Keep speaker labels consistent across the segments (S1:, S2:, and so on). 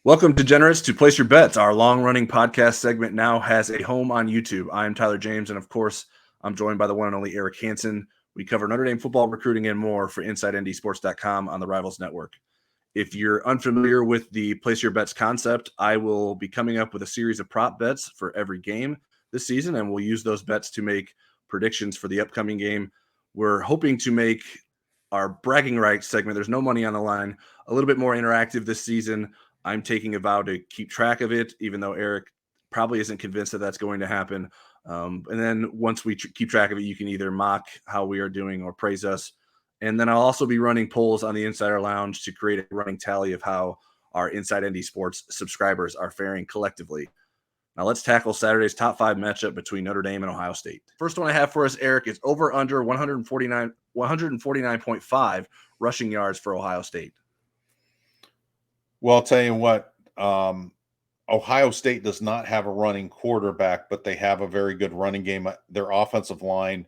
S1: Welcome, degenerates, to Place Your Bets. Our long-running podcast segment now has a home on YouTube. I'm Tyler James, and of course, I'm joined by the one and only Eric Hansen. We cover Notre Dame football, recruiting, and more for InsideNDSports.com on the Rivals Network. If you're unfamiliar with the Place Your Bets concept, I will be coming up with a series of prop bets for every game this season, and we'll use those bets to make predictions for the upcoming game. We're hoping to make our bragging rights segment, there's no money on the line, a little bit more interactive this season. I'm taking a vow to keep track of it, even though Eric probably isn't convinced that that's going to happen. And then once we keep track of it, you can either mock how we are doing or praise us. And then I'll also be running polls on the Insider Lounge to create a running tally of how our Inside ND Sports subscribers are faring collectively. Now let's tackle Saturday's top 5 matchup between Notre Dame and Ohio State. First one I have for us, Eric, is over under 149.5 rushing yards for Ohio State.
S2: Well, I'll tell you what, Ohio State does not have a running quarterback, but they have a very good running game. Their offensive line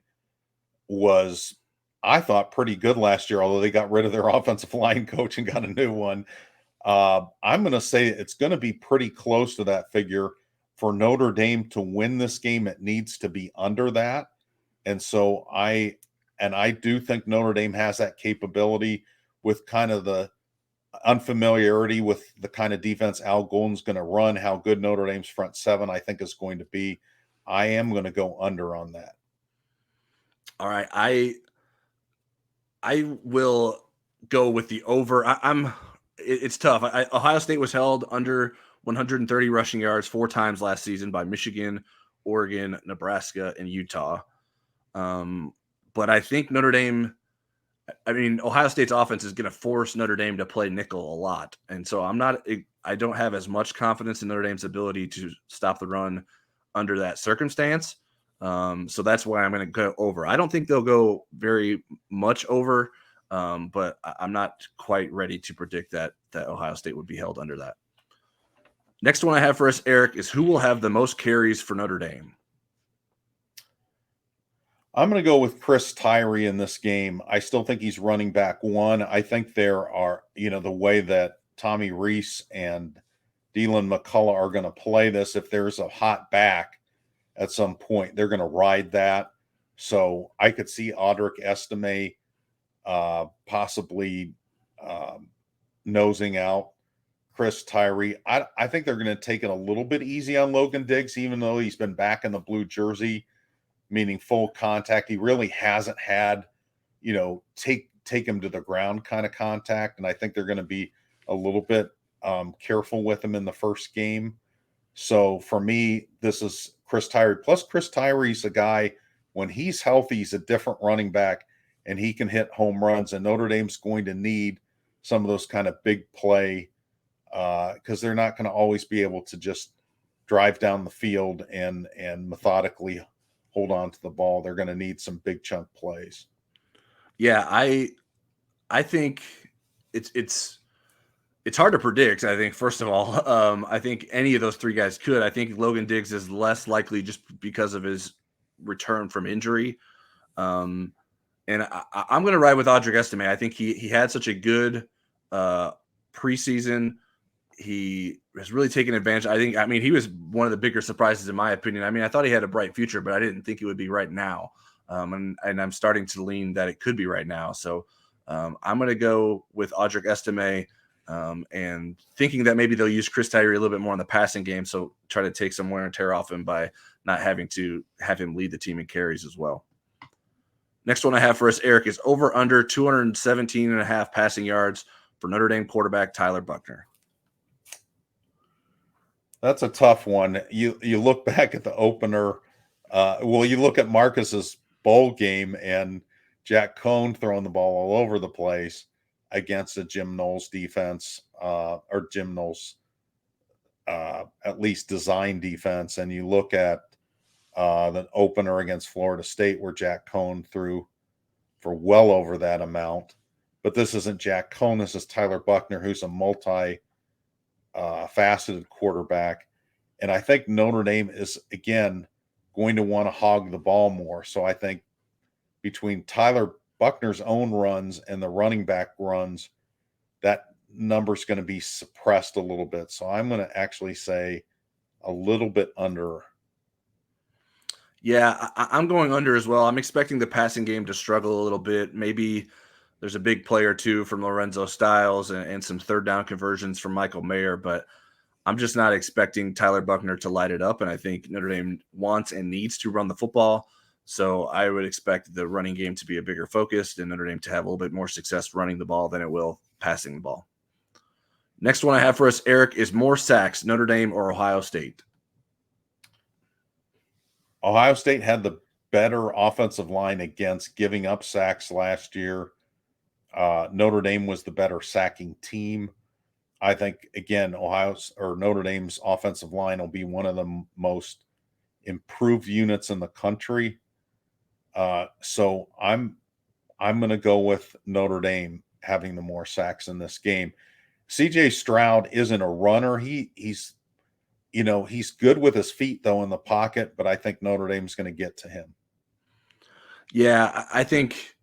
S2: was, I thought, pretty good last year, although they got rid of their offensive line coach and got a new one. I'm going to say it's going to be pretty close to that figure. For Notre Dame to win this game, it needs to be under that. And so I do think Notre Dame has that capability with kind of the unfamiliarity with the kind of defense Al Golden's going to run, how good Notre Dame's front seven I think is going to be. I am going to go under on that.
S1: All right, I will go with the over. It's tough. Ohio State was held under 130 rushing yards 4 times last season by Michigan, Oregon, Nebraska, and Utah. But I think Ohio State's offense is going to force Notre Dame to play nickel a lot. And so I don't have as much confidence in Notre Dame's ability to stop the run under that circumstance. So that's why I'm going to go over. I don't think they'll go very much over, but I'm not quite ready to predict that Ohio State would be held under that. Next one I have for us, Eric, is who will have the most carries for Notre Dame?
S2: I'm going to go with Chris Tyree in this game. I still think he's running back one. I think there are, the way that Tommy Rees and Dylan McCullough are going to play this, if there's a hot back at some point, they're going to ride that. So I could see Audric Estime possibly nosing out Chris Tyree. I think they're going to take it a little bit easy on Logan Diggs, even though he's been back in the blue jersey, meaning full contact. He really hasn't had, take him to the ground kind of contact. And I think they're going to be a little bit careful with him in the first game. So for me, this is Chris Tyree. Plus, Chris Tyree's a guy, when he's healthy, he's a different running back, and he can hit home runs. And Notre Dame's going to need some of those kind of big play because they're not going to always be able to just drive down the field and methodically hold on to the ball. They're going to need some big chunk plays.
S1: Yeah, I think it's hard to predict. I think, first of all, I think any of those 3 guys could. I think Logan Diggs is less likely just because of his return from injury. And I'm going to ride with Audric Estime. I think he had such a good preseason. He has really taken advantage. He was one of the bigger surprises in my opinion. I thought he had a bright future, but I didn't think it would be right now. And I'm starting to lean that it could be right now. So I'm going to go with Audric Estime. And thinking that maybe they'll use Chris Tyree a little bit more in the passing game, so try to take some wear and tear off him by not having to have him lead the team in carries as well. Next one I have for us, Eric, is over under 217.5 passing yards for Notre Dame quarterback Tyler Buchner.
S2: That's a tough one. You look back at the opener. You look at Marcus's bowl game and Jack Cohn throwing the ball all over the place against a Jim Knowles defense, or Jim Knowles at least design defense. And you look at the opener against Florida State where Jack Cohn threw for well over that amount. But this isn't Jack Cohn. This is Tyler Buchner, who's a multi-faceted quarterback. And I think Notre Dame is, again, going to want to hog the ball more. So I think between Tyler Buchner's own runs and the running back runs, that number's going to be suppressed a little bit. So I'm going to actually say a little bit under.
S1: Yeah, I'm going under as well. I'm expecting the passing game to struggle a little bit. Maybe there's a big play or two from Lorenzo Styles and some third down conversions from Michael Mayer, but I'm just not expecting Tyler Buckner to light it up. And I think Notre Dame wants and needs to run the football. So I would expect the running game to be a bigger focus and Notre Dame to have a little bit more success running the ball than it will passing the ball. Next one I have for us, Eric, is more sacks, Notre Dame or Ohio State?
S2: Ohio State had the better offensive line against giving up sacks last year. Notre Dame was the better sacking team. I think, again, Notre Dame's offensive line will be one of the most improved units in the country. So I'm going to go with Notre Dame having the more sacks in this game. CJ Stroud isn't a runner. He's good with his feet though in the pocket, but I think Notre Dame's going to get to him.
S1: Yeah, I think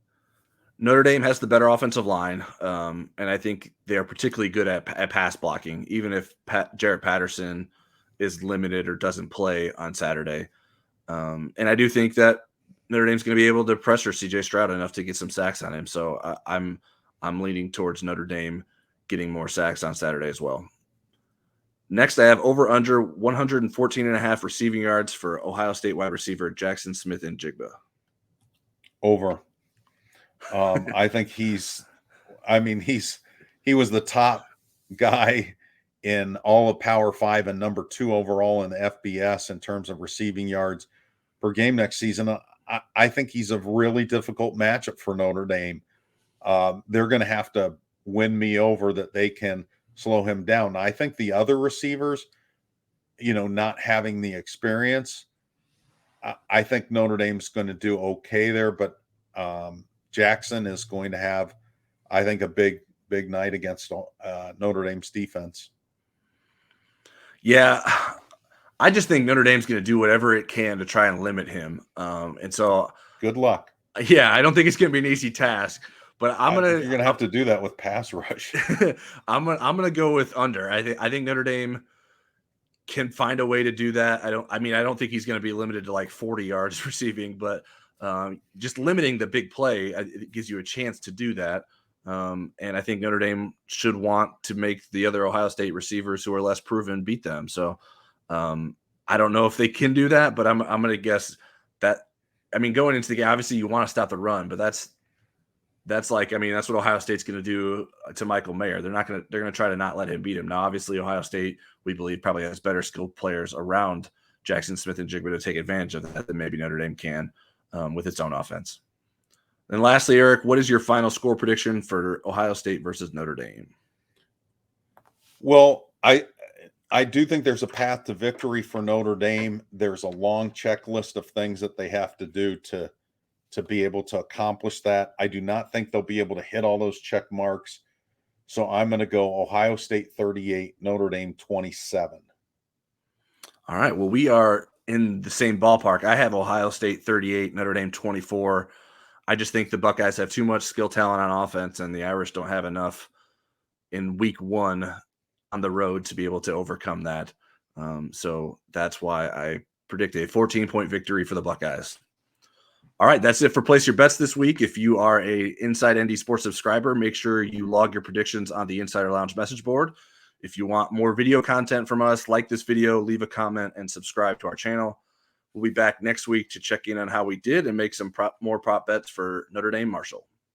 S1: Notre Dame has the better offensive line, and I think they are particularly good at pass blocking, even if Jarrett Patterson is limited or doesn't play on Saturday. And I do think that Notre Dame's going to be able to pressure CJ Stroud enough to get some sacks on him. So I'm leaning towards Notre Dame getting more sacks on Saturday as well. Next, I have over under 114.5 receiving yards for Ohio State wide receiver Jackson Smith-Njigba.
S2: Over. I think he was the top guy in all of Power 5 and number 2 overall in the FBS in terms of receiving yards per game next season. I think he's a really difficult matchup for Notre Dame. They're going to have to win me over that they can slow him down. I think the other receivers, not having the experience, I think Notre Dame's going to do okay there, but Jackson is going to have, I think, a big night against Notre Dame's defense.
S1: Yeah, I just think Notre Dame's going to do whatever it can to try and limit him. And so
S2: good luck.
S1: Yeah, I don't think it's going to be an easy task, but
S2: you're going to have to do that with pass rush.
S1: I'm going to go with under. I think Notre Dame can find a way to do that. I don't think he's going to be limited to like 40 yards receiving, but just limiting the big play, it gives you a chance to do that. And I think Notre Dame should want to make the other Ohio State receivers who are less proven beat them. So I don't know if they can do that, but I'm going to guess that. Going into the game, obviously you want to stop the run, but that's what Ohio State's going to do to Michael Mayer. They're going to try to not let him beat him. Now, obviously Ohio State, we believe, probably has better skilled players around Jackson Smith-Njigba to take advantage of that than maybe Notre Dame can with its own offense. And lastly, Eric, what is your final score prediction for Ohio State versus Notre Dame?
S2: Well, I do think there's a path to victory for Notre Dame. There's a long checklist of things that they have to do to be able to accomplish that. I do not think they'll be able to hit all those check marks. So I'm going to go Ohio State 38, Notre Dame 27.
S1: All right. Well, we are in the same ballpark. I have Ohio State 38, Notre Dame 24. I just think the Buckeyes have too much skill talent on offense, and the Irish don't have enough in week 1 on the road to be able to overcome that. So that's why I predict a 14-point victory for the Buckeyes. All right, that's it for Place Your Bets this week. If you are a Inside ND Sports subscriber, make sure you log your predictions on the Insider Lounge message board. If you want more video content from us, like this video, leave a comment, and subscribe to our channel. We'll be back next week to check in on how we did and make some more prop bets for Notre Dame Marshall.